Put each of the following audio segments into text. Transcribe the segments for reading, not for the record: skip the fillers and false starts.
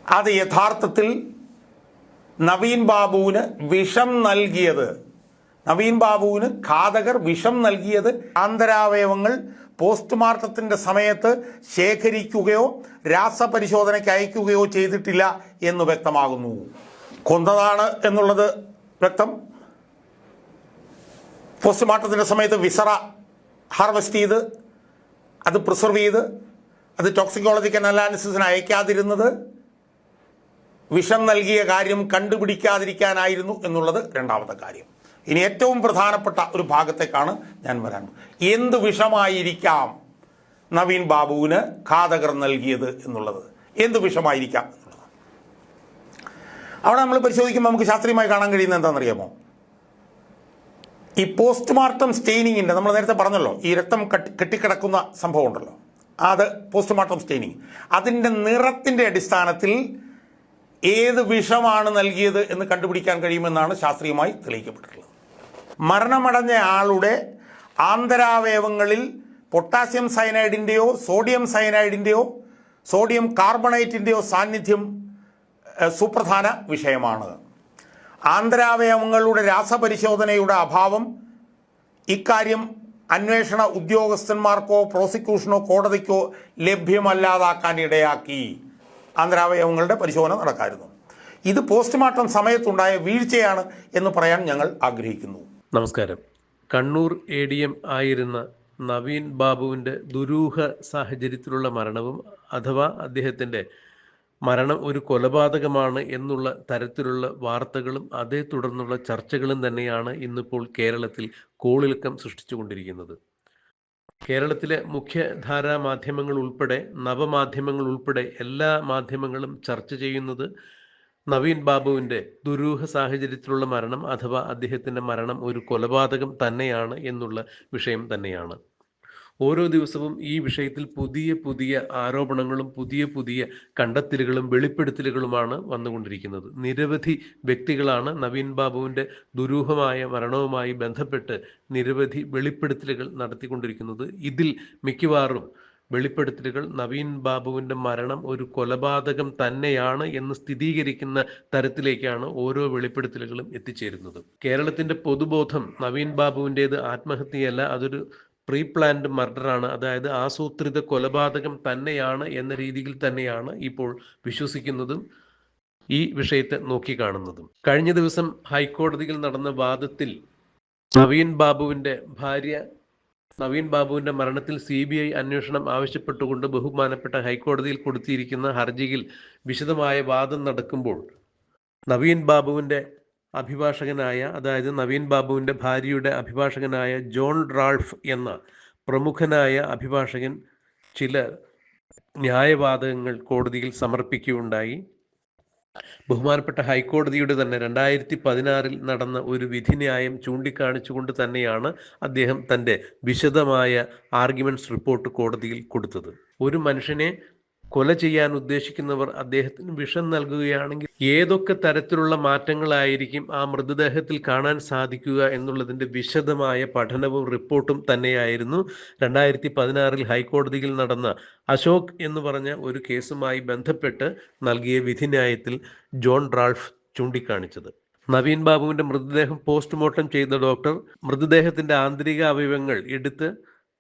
അത് യഥാർത്ഥത്തിൽ നവീൻ ബാബുവിന് വിഷം നൽകിയത്, നവീൻ ബാബുവിന് ഘാതകർ വിഷം നൽകിയത് ആന്തരാവയവങ്ങൾ പോസ്റ്റ്മോർട്ടത്തിൻ്റെ സമയത്ത് ശേഖരിക്കുകയോ രാസപരിശോധനയ്ക്ക് അയക്കുകയോ ചെയ്തിട്ടില്ല എന്ന് വ്യക്തമാകുന്നു. കൊന്നതാണ് എന്നുള്ളത് വ്യക്തം. പോസ്റ്റ്മോർട്ടത്തിൻ്റെ സമയത്ത് വിസറ ഹാർവെസ്റ്റ് ചെയ്ത് അത് പ്രിസർവ് ചെയ്ത് അത് ടോക്സിക്കോളജിക്കൽ അനാലിസിസിന് അയക്കാതിരുന്നത് വിഷം നൽകിയ കാര്യം കണ്ടുപിടിക്കാതിരിക്കാനായിരുന്നു എന്നുള്ളത് രണ്ടാമത്തെ കാര്യം. ഇനി ഏറ്റവും പ്രധാനപ്പെട്ട ഒരു ഭാഗത്തേക്കാണ് ഞാൻ വരാൻ. എന്ത് വിഷമായിരിക്കാം നവീൻ ബാബുവിന് ഘാതകർ നൽകിയത് എന്നുള്ളത്? എന്ത് വിഷമായിരിക്കാം എന്നുള്ളത് അവിടെ നമ്മൾ പരിശോധിക്കുമ്പോൾ നമുക്ക് ശാസ്ത്രീയമായി കാണാൻ കഴിയുന്നത് എന്താണെന്നറിയാമോ? ഈ പോസ്റ്റ്മോർട്ടം സ്റ്റെയിനിങ്ങിൻ്റെ, നമ്മൾ നേരത്തെ പറഞ്ഞല്ലോ, ഈ രക്തം കെട്ടിക്കിടക്കുന്ന സംഭവം ഉണ്ടല്ലോ, അത് പോസ്റ്റ്മോർട്ടം സ്റ്റെയിനിങ്, അതിൻ്റെ നിറത്തിൻ്റെ അടിസ്ഥാനത്തിൽ ഏത് വിഷമാണ് നൽകിയത് എന്ന് കണ്ടുപിടിക്കാൻ കഴിയുമെന്നാണ് ശാസ്ത്രീയമായി തെളിയിക്കപ്പെട്ടിട്ടുള്ളത്. മരണമടഞ്ഞ ആളുടെ ആന്തരാവയവങ്ങളിൽ പൊട്ടാസ്യം സയനൈഡിൻ്റെയോ സോഡിയം സയനൈഡിൻ്റെയോ സോഡിയം കാർബണേറ്റിൻ്റെയോ സാന്നിധ്യം സുപ്രധാന വിഷയമാണ്. ആന്തരാവയവങ്ങളുടെ രാസപരിശോധനയുടെ അഭാവം ഇക്കാര്യം അന്വേഷണ ഉദ്യോഗസ്ഥന്മാർക്കോ പ്രോസിക്യൂഷനോ കോടതിക്കോ ലഭ്യമല്ലാതാക്കാൻ ഇടയാക്കി. ആന്തരാവയവങ്ങളുടെ പരിശോധന നടക്കായിരുന്നു. ഇത് പോസ്റ്റ്മോർട്ടം സമയത്തുണ്ടായ വീഴ്ചയാണ് എന്ന് പറയാൻ ഞങ്ങൾ ആഗ്രഹിക്കുന്നു. നമസ്കാരം. കണ്ണൂർ ADM ആയിരുന്ന നവീൻ ബാബുവിൻ്റെ ദുരൂഹ സാഹചര്യത്തിലുള്ള മരണവും അഥവാ അദ്ദേഹത്തിൻ്റെ മരണം ഒരു കൊലപാതകമാണ് എന്നുള്ള തരത്തിലുള്ള വാർത്തകളും അതേ തുടർന്നുള്ള ചർച്ചകളും തന്നെയാണ് ഇന്നിപ്പോൾ കേരളത്തിൽ കോളിളക്കം സൃഷ്ടിച്ചുകൊണ്ടിരിക്കുന്നത്. കേരളത്തിലെ മുഖ്യധാരാ മാധ്യമങ്ങൾ ഉൾപ്പെടെ നവമാധ്യമങ്ങൾ ഉൾപ്പെടെ എല്ലാ മാധ്യമങ്ങളും ചർച്ച ചെയ്യുന്നത് നവീൻ ബാബുവിൻ്റെ ദുരൂഹ സാഹചര്യത്തിലുള്ള മരണം അഥവാ അദ്ദേഹത്തിൻ്റെ മരണം ഒരു കൊലപാതകം തന്നെയാണ് എന്നുള്ള വിഷയം തന്നെയാണ്. ഓരോ ദിവസവും ഈ വിഷയത്തിൽ പുതിയ പുതിയ ആരോപണങ്ങളും പുതിയ പുതിയ കണ്ടെത്തലുകളും വെളിപ്പെടുത്തലുകളുമാണ് വന്നുകൊണ്ടിരിക്കുന്നത്. നിരവധി വ്യക്തികളാണ് നവീൻ ബാബുവിൻ്റെ ദുരൂഹമായ മരണവുമായി ബന്ധപ്പെട്ട് നിരവധി വെളിപ്പെടുത്തലുകൾ നടത്തിക്കൊണ്ടിരിക്കുന്നത്. ഇതിൽ മിക്കവാറും വെളിപ്പെടുത്തലുകൾ നവീൻ ബാബുവിൻ്റെ മരണം ഒരു കൊലപാതകം തന്നെയാണ് എന്ന് സ്ഥിരീകരിക്കുന്ന തരത്തിലേക്കാണ് ഓരോ വെളിപ്പെടുത്തലുകളും എത്തിച്ചേരുന്നത്. കേരളത്തിൻ്റെ പൊതുബോധം നവീൻ ബാബുവിൻ്റേത് ആത്മഹത്യയല്ല, അതൊരു പ്രീ പ്ലാൻഡ് മർഡറാണ്, അതായത് ആസൂത്രിത കൊലപാതകം തന്നെയാണ് എന്ന രീതിയിൽ തന്നെയാണ് ഇപ്പോൾ വിശ്വസിക്കുന്നതും ഈ വിഷയത്തെ നോക്കിക്കാണുന്നതും. കഴിഞ്ഞ ദിവസം ഹൈക്കോടതിയിൽ നടന്ന വാദത്തിൽ നവീൻ ബാബുവിൻ്റെ മരണത്തിൽ CBI അന്വേഷണം ആവശ്യപ്പെട്ടുകൊണ്ട് ബഹുമാനപ്പെട്ട ഹൈക്കോടതിയിൽ കൊടുത്തിരിക്കുന്ന ഹർജിയിൽ വിശദമായ വാദം നടക്കുമ്പോൾ നവീൻ ബാബുവിൻ്റെ അഭിഭാഷകനായ, അതായത് നവീൻ ബാബുവിൻ്റെ ഭാര്യയുടെ അഭിഭാഷകനായ ജോൺ റാൾഫ് എന്ന പ്രമുഖനായ അഭിഭാഷകൻ ചില ന്യായവാദങ്ങൾ കോടതിയിൽ സമർപ്പിക്കുകയുണ്ടായി. ബഹുമാനപ്പെട്ട ഹൈക്കോടതിയുടെ തന്നെ 2016 നടന്ന ഒരു വിധിന്യായം ചൂണ്ടിക്കാണിച്ചുകൊണ്ട് തന്നെയാണ് അദ്ദേഹം തൻ്റെ വിശദമായ ആർഗ്യുമെൻറ്റ്സ് റിപ്പോർട്ട് കോടതിയിൽ കൊടുത്തത്. ഒരു മനുഷ്യനെ കൊല ചെയ്യാൻ ഉദ്ദേശിക്കുന്നവർ അദ്ദേഹത്തിന് വിഷം നൽകുകയാണെങ്കിൽ ഏതൊക്കെ തരത്തിലുള്ള മാറ്റങ്ങളായിരിക്കും ആ മൃതദേഹത്തിൽ കാണാൻ സാധിക്കുക എന്നുള്ളതിൻ്റെ വിശദമായ പഠനവും റിപ്പോർട്ടും തന്നെയായിരുന്നു 2016 ഹൈക്കോടതിയിൽ നടന്ന അശോക് എന്ന് പറഞ്ഞ ഒരു കേസുമായി ബന്ധപ്പെട്ട് നൽകിയ വിധിന്യായത്തിൽ ജോൺ റാൾഫ് ചൂണ്ടിക്കാണിച്ചത്. നവീൻ ബാബുവിൻ്റെ മൃതദേഹം പോസ്റ്റ്മോർട്ടം ചെയ്ത ഡോക്ടർ മൃതദേഹത്തിൻ്റെ ആന്തരിക അവയവങ്ങൾ എടുത്ത്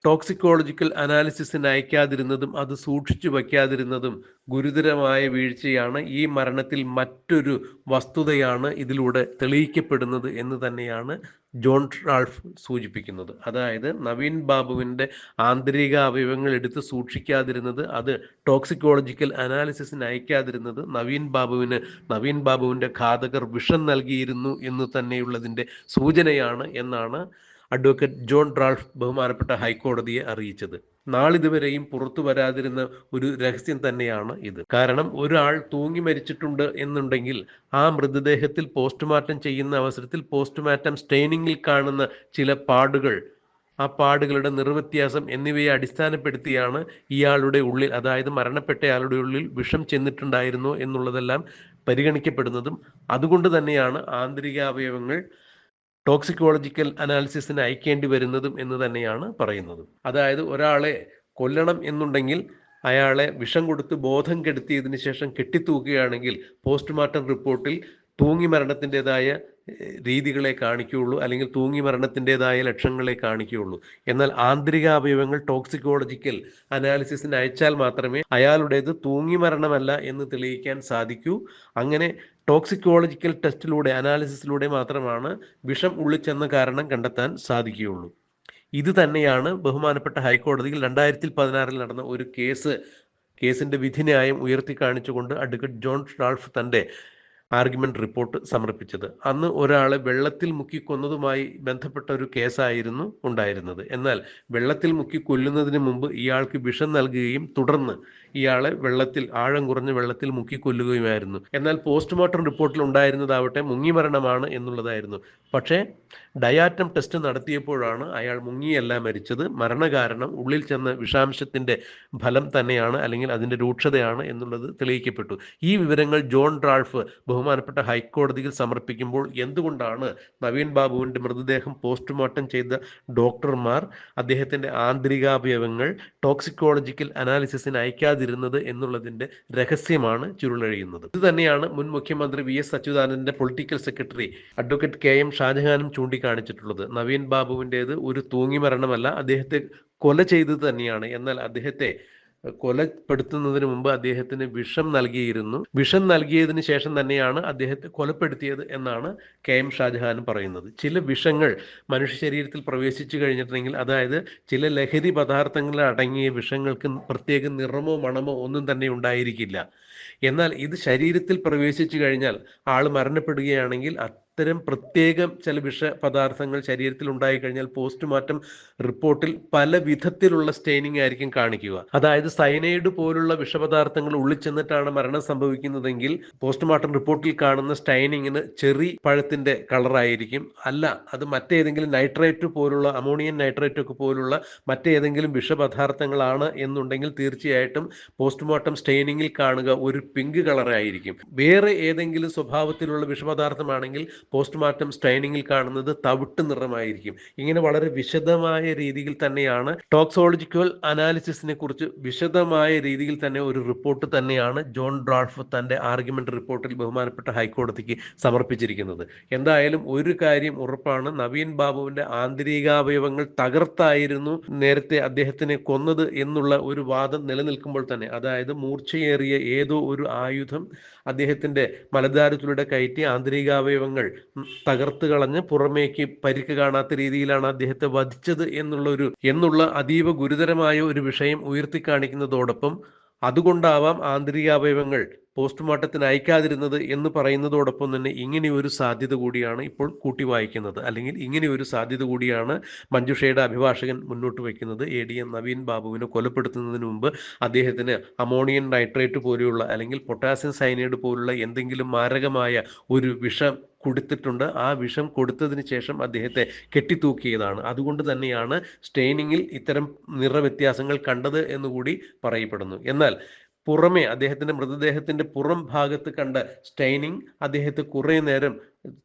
ടോക്സിക്കോളജിക്കൽ അനാലിസിസിന് അയക്കാതിരുന്നതും അത് സൂക്ഷിച്ചു വയ്ക്കാതിരുന്നതും ഗുരുതരമായ വീഴ്ചയാണ്. ഈ മരണത്തിൽ മറ്റൊരു വസ്തുതയാണ് ഇതിലൂടെ തെളിയിക്കപ്പെടുന്നത് എന്ന് തന്നെയാണ് ജോൺ റാൾഫ് സൂചിപ്പിക്കുന്നത്. അതായത് നവീൻ ബാബുവിൻ്റെ ആന്തരിക അവയവങ്ങൾ എടുത്ത് സൂക്ഷിക്കാതിരുന്നത്, അത് ടോക്സിക്കോളജിക്കൽ അനാലിസിസിന് അയക്കാതിരുന്നത് നവീൻ ബാബുവിൻ്റെ ഘാതകർ വിഷം നൽകിയിരുന്നു എന്ന് തന്നെയുള്ളതിൻ്റെ സൂചനയാണ് എന്നാണ് അഡ്വക്കേറ്റ് ജോൺ റാൾഫ് ബഹുമാനപ്പെട്ട ഹൈക്കോടതിയെ അറിയിച്ചത്. നാളിതുവരെയും പുറത്തു വരാതിരുന്ന ഒരു രഹസ്യം തന്നെയാണ് ഇത്. കാരണം ഒരാൾ തൂങ്ങി മരിച്ചിട്ടുണ്ട് എന്നുണ്ടെങ്കിൽ ആ മൃതദേഹത്തിൽ പോസ്റ്റ്മോർട്ടം ചെയ്യുന്ന അവസരത്തിൽ പോസ്റ്റ്മോർട്ടം സ്റ്റെയിനിങ്ങിൽ കാണുന്ന ചില പാടുകൾ, ആ പാടുകളുടെ നിറവ്യത്യാസം എന്നിവയെ അടിസ്ഥാനപ്പെടുത്തിയാണ് ഇയാളുടെ ഉള്ളിൽ, അതായത് മരണപ്പെട്ടയാളുടെ ഉള്ളിൽ വിഷം ചെന്നിട്ടുണ്ടായിരുന്നോ എന്നുള്ളതെല്ലാം പരിഗണിക്കപ്പെടുന്നതും. അതുകൊണ്ട് തന്നെയാണ് ആന്തരിക അവയവങ്ങൾ ടോക്സിക്കോളജിക്കൽ അനാലിസിസിന് അയക്കേണ്ടി വരുന്നതും എന്ന് തന്നെയാണ് പറയുന്നത്. അതായത് ഒരാളെ കൊല്ലണം എന്നുണ്ടെങ്കിൽ അയാളെ വിഷം കൊടുത്ത് ബോധം കെടുത്തിയതിനു ശേഷം കെട്ടിത്തൂക്കുകയാണെങ്കിൽ പോസ്റ്റ്മോർട്ടം റിപ്പോർട്ടിൽ തൂങ്ങി മരണത്തിൻ്റെതായ രീതികളെ കാണിക്കുകയുള്ളൂ, അല്ലെങ്കിൽ തൂങ്ങി മരണത്തിൻ്റെതായ ലക്ഷണങ്ങളെ കാണിക്കുകയുള്ളൂ. എന്നാൽ ആന്തരിക അവയവങ്ങൾ ടോക്സിക്കോളജിക്കൽ അനാലിസിസിന് അയച്ചാൽ മാത്രമേ അയാളുടേത് തൂങ്ങി മരണമല്ല എന്ന് തെളിയിക്കാൻ സാധിക്കൂ. അങ്ങനെ ടോക്സിക്കോളജിക്കൽ ടെസ്റ്റിലൂടെ, അനാലിസിസിലൂടെ മാത്രമാണ് വിഷം ഉള്ളിച്ചെന്ന കാരണം കണ്ടെത്താൻ സാധിക്കുകയുള്ളൂ. ഇത് തന്നെയാണ് ബഹുമാനപ്പെട്ട ഹൈക്കോടതിയിൽ 2016 നടന്ന ഒരു കേസിന്റെ വിധിന്യായം ഉയർത്തി കാണിച്ചുകൊണ്ട് അഡ്വക്കേറ്റ് ജോൺ റാൾഫ് തന്റെ ആർഗ്യുമെന്റ് റിപ്പോർട്ട് സമർപ്പിച്ചത്. അന്ന് ഒരാളെ വെള്ളത്തിൽ മുക്കി കൊന്നതുമായി ബന്ധപ്പെട്ട ഒരു കേസായിരുന്നു ഉണ്ടായിരുന്നത്. എന്നാൽ വെള്ളത്തിൽ മുക്കി കൊല്ലുന്നതിന് മുമ്പ് ഇയാൾക്ക് വിഷം നൽകുകയും തുടർന്ന് ഇയാളെ ആഴം കുറഞ്ഞ വെള്ളത്തിൽ മുക്കി കൊല്ലുകയുമായിരുന്നു. എന്നാൽ പോസ്റ്റ്മോർട്ടം റിപ്പോർട്ടിൽ ഉണ്ടായിരുന്നതാവട്ടെ മുങ്ങിമരണമാണ് എന്നുള്ളതായിരുന്നു. പക്ഷേ ഡയാറ്റം ടെസ്റ്റ് നടത്തിയപ്പോഴാണ് അയാൾ മുങ്ങിയല്ല മരിച്ചത്, മരണകാരണം ഉള്ളിൽ ചെന്ന വിഷാംശത്തിന്റെ ഫലം തന്നെയാണ്, അല്ലെങ്കിൽ അതിന്റെ രൂക്ഷതയാണ് എന്നുള്ളത് തെളിയിക്കപ്പെട്ടു. ഈ വിവരങ്ങൾ ജോൺ റാൾഫ് ബഹുമാനപ്പെട്ട ഹൈക്കോടതിയിൽ സമർപ്പിക്കുമ്പോൾ എന്തുകൊണ്ടാണ് നവീൻ ബാബുവിൻ്റെ മൃതദേഹം പോസ്റ്റ്മോർട്ടം ചെയ്ത ഡോക്ടർമാർ അദ്ദേഹത്തിൻ്റെ ആന്തരികാവയവങ്ങൾ ടോക്സിക്കോളജിക്കൽ അനാലിസിസിന് അയക്കാതിരുന്നത് എന്നുള്ളതിൻ്റെ രഹസ്യമാണ് ചുരുളഴിയുന്നത്. ഇത് തന്നെയാണ് മുൻ മുഖ്യമന്ത്രി VS അച്യുതാനന്ദൻ്റെ പൊളിറ്റിക്കൽ സെക്രട്ടറി അഡ്വക്കേറ്റ് KM ഷാജഹാനും ചൂണ്ടിക്കാണിച്ചിട്ടുള്ളത്. നവീൻ ബാബുവിൻ്റേത് ഒരു തൂങ്ങി മരണമല്ല, അദ്ദേഹത്തെ കൊല ചെയ്തത് തന്നെയാണ്. എന്നാൽ അദ്ദേഹത്തെ കൊലപ്പെടുത്തുന്നതിന് മുമ്പ് അദ്ദേഹത്തിന് വിഷം നൽകിയിരുന്നു. വിഷം നൽകിയതിന് ശേഷം തന്നെയാണ് അദ്ദേഹത്തെ കൊലപ്പെടുത്തിയത് എന്നാണ് KM ഷാജഹാൻ പറയുന്നത്. ചില വിഷങ്ങൾ മനുഷ്യ ശരീരത്തിൽ പ്രവേശിച്ചു കഴിഞ്ഞിട്ടുണ്ടെങ്കിൽ, അതായത് ചില ലഹരി പദാർത്ഥങ്ങളിൽ അടങ്ങിയ വിഷങ്ങൾക്ക് പ്രത്യേക നിറമോ മണമോ ഒന്നും തന്നെ ഉണ്ടായിരിക്കില്ല. എന്നാൽ ഇത് ശരീരത്തിൽ പ്രവേശിച്ചു കഴിഞ്ഞാൽ ആൾ മരണപ്പെടുകയാണെങ്കിൽ അത്തരം പ്രത്യേകം ചില വിഷപദാർത്ഥങ്ങൾ ശരീരത്തിൽ ഉണ്ടായിക്കഴിഞ്ഞാൽ പോസ്റ്റ്മോർട്ടം റിപ്പോർട്ടിൽ പല വിധത്തിലുള്ള സ്റ്റെയിനിങ് ആയിരിക്കും കാണിക്കുക. അതായത് സയനൈഡ് പോലുള്ള വിഷപദാർത്ഥങ്ങൾ ഉള്ളിൽ ചെന്നിട്ടാണ് മരണം സംഭവിക്കുന്നതെങ്കിൽ പോസ്റ്റ്മോർട്ടം റിപ്പോർട്ടിൽ കാണുന്ന സ്റ്റൈനിങ്ങിന് ചെറി പഴത്തിന്റെ കളറായിരിക്കും. അല്ല, അത് മറ്റേതെങ്കിലും നൈട്രേറ്റ് പോലുള്ള, അമോണിയം നൈട്രേറ്റ് ഒക്കെ പോലുള്ള മറ്റേതെങ്കിലും വിഷപദാർത്ഥങ്ങളാണ് എന്നുണ്ടെങ്കിൽ തീർച്ചയായിട്ടും പോസ്റ്റ്മോർട്ടം സ്റ്റെയിനിങ്ങിൽ കാണുക ഒരു പിങ്ക് കളറായിരിക്കും. വേറെ ഏതെങ്കിലും സ്വഭാവത്തിലുള്ള വിഷപദാർത്ഥമാണെങ്കിൽ പോസ്റ്റ്മോർട്ടം സ്റ്റൈനിങ്ങിൽ കാണുന്നത് തവിട്ട് നിറമായിരിക്കും. ഇങ്ങനെ വളരെ വിശദമായ രീതിയിൽ തന്നെയാണ് ടോക്സോളജിക്കൽ അനാലിസിസിനെ കുറിച്ച് വിശദമായ രീതിയിൽ തന്നെ ഒരു റിപ്പോർട്ട് തന്നെയാണ് ജോൺ റാൾഫ് തന്റെ ആർഗ്യുമെന്റ് റിപ്പോർട്ടിൽ ബഹുമാനപ്പെട്ട ഹൈക്കോടതിക്ക് സമർപ്പിച്ചിരിക്കുന്നത്. എന്തായാലും ഒരു കാര്യം ഉറപ്പാണ്, നവീൻ ബാബുവിന്റെ ആന്തരികാവയവങ്ങൾ തകർത്തായിരുന്നു നേരത്തെ അദ്ദേഹത്തിനെ കൊന്നത് എന്നുള്ള ഒരു വാദം നിലനിൽക്കുമ്പോൾ തന്നെ, അതായത് മൂർച്ചയേറിയ ഏതോ ഒരു ആയുധം അദ്ദേഹത്തിന്റെ മലദ്വാരത്തിലൂടെ കയറ്റി ആന്തരികാവയവങ്ങൾ തകർത്ത് കളഞ്ഞ് പുറമേക്ക് പരിക്ക് കാണാത്ത രീതിയിലാണ് അദ്ദേഹത്തെ വധിച്ചത് എന്നുള്ള അതീവ ഗുരുതരമായ ഒരു വിഷയം ഉയർത്തിക്കാണിക്കുന്നതോടൊപ്പം അതുകൊണ്ടാവാം ആന്തരികാവയവങ്ങൾ പോസ്റ്റ്മോർട്ടത്തിന് അയക്കാതിരുന്നത് എന്ന് പറയുന്നതോടൊപ്പം തന്നെ ഇങ്ങനെയൊരു സാധ്യത കൂടിയാണ് ഇപ്പോൾ കൂട്ടി വായിക്കുന്നത്, അല്ലെങ്കിൽ ഇങ്ങനെയൊരു സാധ്യത കൂടിയാണ് മഞ്ജുഷയുടെ അഭിഭാഷകൻ മുന്നോട്ട് വയ്ക്കുന്നത്. ADM നവീൻ ബാബുവിനെ കൊലപ്പെടുത്തുന്നതിന് മുമ്പ് അദ്ദേഹത്തിന് അമോണിയം നൈട്രേറ്റ് പോലെയുള്ള, അല്ലെങ്കിൽ പൊട്ടാസ്യം സയനൈഡ് പോലുള്ള എന്തെങ്കിലും മാരകമായ ഒരു വിഷം കൊടുത്തിട്ടുണ്ട്. ആ വിഷം കൊടുത്തതിന് ശേഷം അദ്ദേഹത്തെ കെട്ടിത്തൂക്കിയതാണ്. അതുകൊണ്ട് തന്നെയാണ് സ്റ്റെയിനിങ്ങിൽ ഇത്തരം നിറവ്യത്യാസങ്ങൾ കണ്ടത് എന്നുകൂടി പറയപ്പെടുന്നു. എന്നാൽ പുറമെ അദ്ദേഹത്തിന്റെ മൃതദേഹത്തിന്റെ പുറം ഭാഗത്ത് കണ്ട സ്റ്റൈനിങ് അദ്ദേഹത്തെ കുറേ നേരം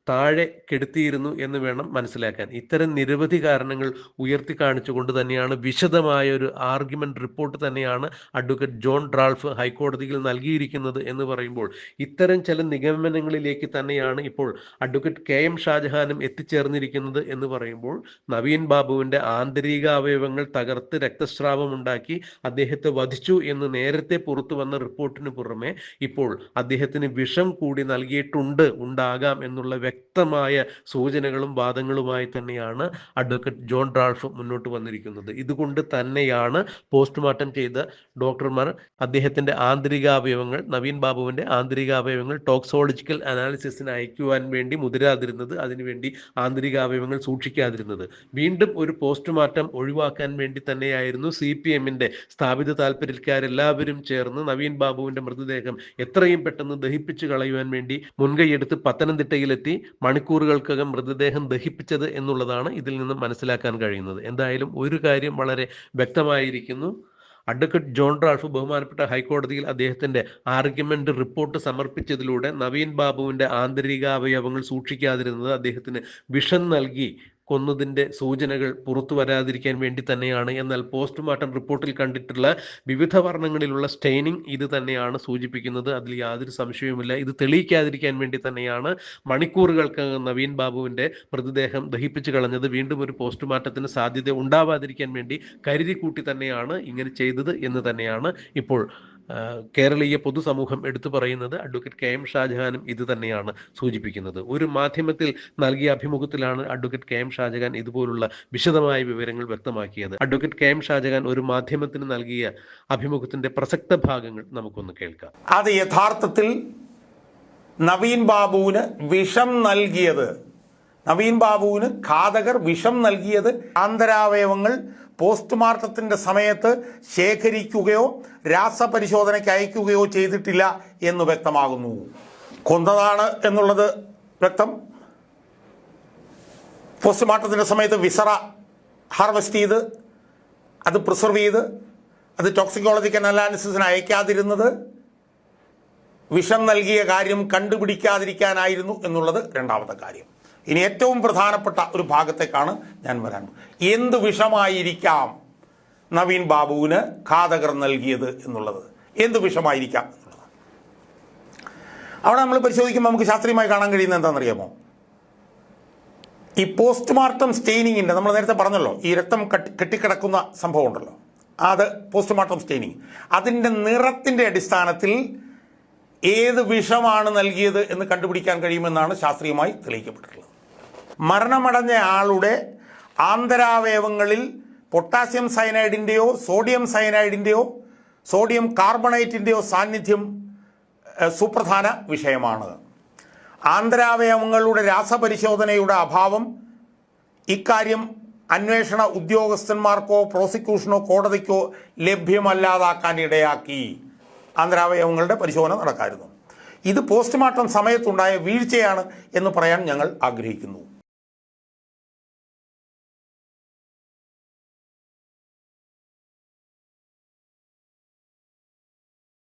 താഴെ കെടുത്തിയിരുന്നു എന്ന് വേണം മനസ്സിലാക്കാൻ. ഇത്തരം നിരവധി കാരണങ്ങൾ ഉയർത്തി കാണിച്ചുകൊണ്ട് തന്നെയാണ് വിശദമായ ഒരു ആർഗ്യുമെന്റ് റിപ്പോർട്ട് തന്നെയാണ് അഡ്വക്കേറ്റ് ജോൺ റാൾഫ് ഹൈക്കോടതിയിൽ നൽകിയിരിക്കുന്നത് എന്ന് പറയുമ്പോൾ ഇത്തരം ചില നിഗമനങ്ങളിലേക്ക് തന്നെയാണ് ഇപ്പോൾ അഡ്വക്കേറ്റ് KM ഷാജഹാനും എത്തിച്ചേർന്നിരിക്കുന്നത് എന്ന് പറയുമ്പോൾ നവീൻ ബാബുവിന്റെ ആന്തരികാവയവങ്ങൾ തകർത്ത് രക്തസ്രാവം ഉണ്ടാക്കി അദ്ദേഹത്തെ വധിച്ചു എന്ന് നേരത്തെ പുറത്തു വന്ന റിപ്പോർട്ടിന് പുറമെ ഇപ്പോൾ അദ്ദേഹത്തിന് വിഷം കൂടി ഉണ്ടാകാം എന്നുള്ള വ്യക്തമായ സൂചനകളും വാദങ്ങളുമായി തന്നെയാണ് അഡ്വക്കേറ്റ് ജോൺ റാൾഫ് മുന്നോട്ട് വന്നിരിക്കുന്നത്. ഇതുകൊണ്ട് തന്നെയാണ് പോസ്റ്റ്മോർട്ടം ചെയ്ത ഡോക്ടർമാർ അദ്ദേഹത്തിന്റെ ആന്തരികാവയവങ്ങൾ, നവീൻ ബാബുവിന്റെ ആന്തരികാവയവങ്ങൾ ടോക്സോളജിക്കൽ അനാലിസിസിന് അയക്കുവാൻ വേണ്ടി മുതിരാതിരുന്നത്, അതിനുവേണ്ടി ആന്തരികാവയവങ്ങൾ സൂക്ഷിക്കാതിരുന്നത്. വീണ്ടും ഒരു പോസ്റ്റ്മോർട്ടം ഒഴിവാക്കാൻ വേണ്ടി തന്നെയായിരുന്നു CPMന്റെ സ്ഥാപിത താല്പര്യക്കാരെല്ലാവരും ചേർന്ന് നവീൻ ബാബുവിന്റെ മൃതദേഹം എത്രയും പെട്ടെന്ന് ദഹിപ്പിച്ചു കളയുവാൻ വേണ്ടി മുൻകൈയെടുത്ത് പത്തനംതിട്ടയിലെത്തി മണിക്കൂറുകൾക്കകം മൃതദേഹം ദഹിപ്പിച്ചത് എന്നുള്ളതാണ് ഇതിൽ നിന്ന് മനസ്സിലാക്കാൻ കഴിയുന്നത്. എന്തായാലും ഒരു കാര്യം വളരെ വ്യക്തമായിരിക്കുന്നു. അഡ്വക്കേറ്റ് ജോൺ റാൾഫ് ബഹുമാനപ്പെട്ട ഹൈക്കോടതിയിൽ അദ്ദേഹത്തിന്റെ ആർഗ്യുമെന്റ് റിപ്പോർട്ട് സമർപ്പിച്ചതിലൂടെ നവീൻ ബാബുവിന്റെ ആന്തരികാവയവങ്ങൾ സൂക്ഷിക്കാതിരുന്നത്, അദ്ദേഹത്തിന് വിഷം നൽകി കൊന്നതിൻ്റെ സൂചനകൾ പുറത്തു വരാതിരിക്കാൻ വേണ്ടി തന്നെയാണ്. എന്നാൽ പോസ്റ്റ്മോർട്ടം റിപ്പോർട്ടിൽ കണ്ടിട്ടുള്ള വിവിധ വർണ്ണങ്ങളിലുള്ള സ്റ്റെയിനിങ് ഇത് തന്നെയാണ് സൂചിപ്പിക്കുന്നത്. അതിൽ യാതൊരു സംശയവുമില്ല. ഇത് തെളിയിക്കാതിരിക്കാൻ വേണ്ടി തന്നെയാണ് മണിക്കൂറുകൾക്ക് നവീൻ ബാബുവിൻ്റെ മൃതദേഹം ദഹിപ്പിച്ചു കളഞ്ഞത്. വീണ്ടും ഒരു പോസ്റ്റ്മോർട്ടത്തിന് സാധ്യത ഉണ്ടാവാതിരിക്കാൻ വേണ്ടി കരുതിക്കൂട്ടി തന്നെയാണ് ഇങ്ങനെ ചെയ്തത് എന്ന് തന്നെയാണ് ഇപ്പോൾ കേരളീയ പൊതുസമൂഹം എടുത്തു പറയുന്നത്. അഡ്വക്കേറ്റ് കെ എം ഷാജഹാനും ഇത് തന്നെയാണ് സൂചിപ്പിക്കുന്നത്. ഒരു മാധ്യമത്തിൽ നൽകിയ അഭിമുഖത്തിലാണ് അഡ്വക്കേറ്റ് കെ എം ഷാജഹാൻ ഇതുപോലുള്ള വിശദമായ വിവരങ്ങൾ വ്യക്തമാക്കിയത്. അഡ്വക്കേറ്റ് കെ എം ഷാജഹാൻ ഒരു മാധ്യമത്തിന് നൽകിയ അഭിമുഖത്തിന്റെ പ്രസക്ത ഭാഗങ്ങൾ നമുക്കൊന്ന് കേൾക്കാം. അത് യഥാർത്ഥത്തിൽ നവീൻ ബാബുവിന് വിഷം നൽകിയത്, നവീൻ ബാബുവിന് ഘാതകർ വിഷം നൽകിയത് ആന്തരാവയവങ്ങൾ പോസ്റ്റ്മോർട്ടത്തിൻ്റെ സമയത്ത് ശേഖരിക്കുകയോ രാസപരിശോധനയ്ക്ക് അയക്കുകയോ ചെയ്തിട്ടില്ല എന്ന് വ്യക്തമാകുന്നു. കൊന്നതാണ് എന്നുള്ളത് വ്യക്തം. പോസ്റ്റ്മോർട്ടത്തിൻ്റെ സമയത്ത് വിസറ ഹാർവെസ്റ്റ് ചെയ്ത് അത് പ്രിസർവ് ചെയ്ത് അത് ടോക്സിക്കോളജിക്കൽ അനാലിസിസിന് അയക്കാതിരുന്നത് വിഷം നൽകിയ കാര്യം കണ്ടുപിടിക്കാതിരിക്കാനായിരുന്നു എന്നുള്ളത് രണ്ടാമത്തെ കാര്യം. ഇനി ഏറ്റവും പ്രധാനപ്പെട്ട ഒരു ഭാഗത്തേക്കാണ് ഞാൻ വരാൻ. എന്ത് വിഷമായിരിക്കാം നവീൻ ബാബുവിന് ഘാതകർ നൽകിയത് എന്നുള്ളത്, എന്ത് വിഷമായിരിക്കാം എന്നുള്ളത് അവിടെ നമ്മൾ പരിശോധിക്കുമ്പോൾ നമുക്ക് ശാസ്ത്രീയമായി കാണാൻ കഴിയുന്നത് എന്താണെന്നറിയാമോ? ഈ പോസ്റ്റ്മോർട്ടം സ്റ്റെയിനിങ്ങിൻ്റെ, നമ്മൾ നേരത്തെ പറഞ്ഞല്ലോ, ഈ രക്തം കെട്ടിക്കിടക്കുന്ന സംഭവം ഉണ്ടല്ലോ, അത് പോസ്റ്റ്മോർട്ടം സ്റ്റെയിനിങ്, അതിൻ്റെ നിറത്തിൻ്റെ അടിസ്ഥാനത്തിൽ ഏത് വിഷമാണ് നൽകിയത് എന്ന് കണ്ടുപിടിക്കാൻ കഴിയുമെന്നാണ് ശാസ്ത്രീയമായി തെളിയിക്കപ്പെട്ടിട്ടുള്ളത്. മരണമടഞ്ഞ ആളുടെ ആന്തരാവയവങ്ങളിൽ പൊട്ടാസ്യം സയനൈഡിൻ്റെയോ സോഡിയം സയനൈഡിൻ്റെയോ സോഡിയം കാർബണേറ്റിൻ്റെയോ സാന്നിധ്യം സുപ്രധാന വിഷയമാണ്. ആന്തരാവയവങ്ങളുടെ രാസപരിശോധനയുടെ അഭാവം ഇക്കാര്യം അന്വേഷണ ഉദ്യോഗസ്ഥന്മാർക്കോ പ്രോസിക്യൂഷനോ കോടതിക്കോ ലഭ്യമല്ലാതാക്കാൻ ഇടയാക്കി. ആന്തരാവയവങ്ങളുടെ പരിശോധന നടക്കായിരുന്നു. ഇത് പോസ്റ്റ്മോർട്ടം സമയത്തുണ്ടായ വീഴ്ചയാണ് എന്ന് പറയാൻ ഞങ്ങൾ ആഗ്രഹിക്കുന്നു.